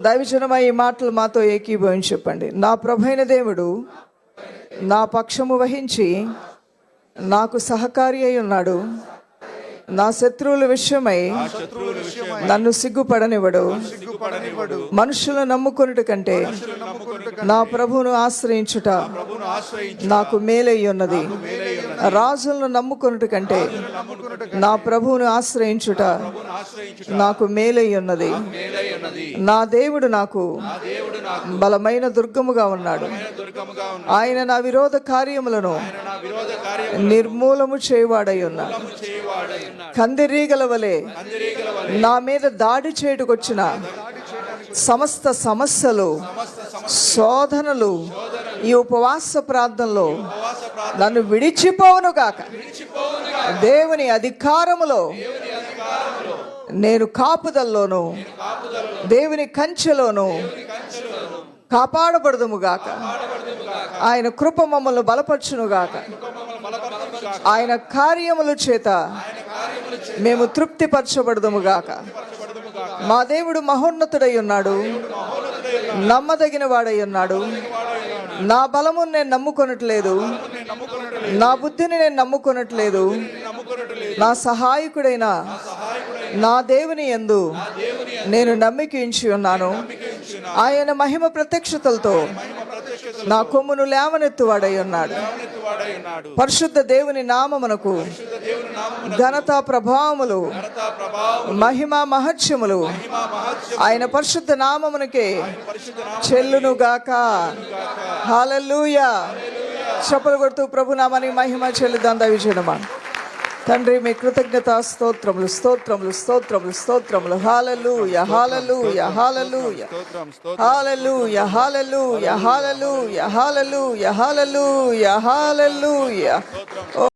దైవజనమా ఈ మాటలు మాతో ఏకీభవించి చెప్పండి. నా ప్రభువైన దేవుడు నా పక్షము వహించి నాకు సహకారి అయి ఉన్నాడు. నా శత్రువుల విషయమై నన్ను సిగ్గుపడనివ్వడు. మనుషులను నమ్ముకొనుట కంటే నా ప్రభువును ఆశ్రయించుట నాకు మేలై ఉన్నది. రాజులను నమ్ముకొనుట కంటే నా ప్రభువును ఆశ్రయించుట నాకు మేలై ఉన్నది. నా దేవుడు నాకు బలమైన దుర్గముగా ఉన్నాడు. ఆయన నా విరోధ కార్యములను నిర్మూలము చేయవాడై ఉన్నాడు. కందిరీగల వలె నా మీద దాడి చేయుటకొచ్చిన సమస్త సమస్యలు, శోధనలు ఈ ఉపవాస ప్రార్థనలో నన్ను విడిచిపోవును గాక. దేవుని అధికారములో నేను కాపుదల్లోను దేవుని కంచెలోను కాపాడబడదుము గాక. ఆయన కృప మమ్మల్ని బలపరచును గాక. ఆయన కార్యముల చేత మేము తృప్తిపరచబడదుము గాక. మా దేవుడు మహోన్నతుడై ఉన్నాడు, నమ్మదగిన వాడై ఉన్నాడు. నా బలమును నేను నమ్ముకొనట్లేదు, నా బుద్ధిని నేను నమ్ముకొనట్లేదు. నా సహాయకుడైన నా దేవుని యందు నేను నమ్మిక ఉంచి ఉన్నాను. ఆయన మహిమ ప్రత్యక్షతలతో నా కొమ్మును లేవనెత్తువాడై ఉన్నాడు. పరిశుద్ధ దేవుని నామమునకు ఘనత ప్రభావములు, మహిమ మహత్యములు ఆయన పరిశుద్ధ నామమునకే చెల్లును గాక. హల్లెలూయా. చప్పలు కొడుతూ ప్రభు నామానికి మహిమ చెల్లిద్దాం. దైవజనమా తండ్రి, మీ కృతజ్ఞత స్తోత్రములు స్తోత్రములు స్తోత్రములు స్తోత్రములు. హల్లెలూయా హల్లెలూయా హల్లెలూయా హల్లెలూయా హల్లెలూయా హల్లెలూయా హల్లెలూయా హల్లెలూయా హల్లెలూయా.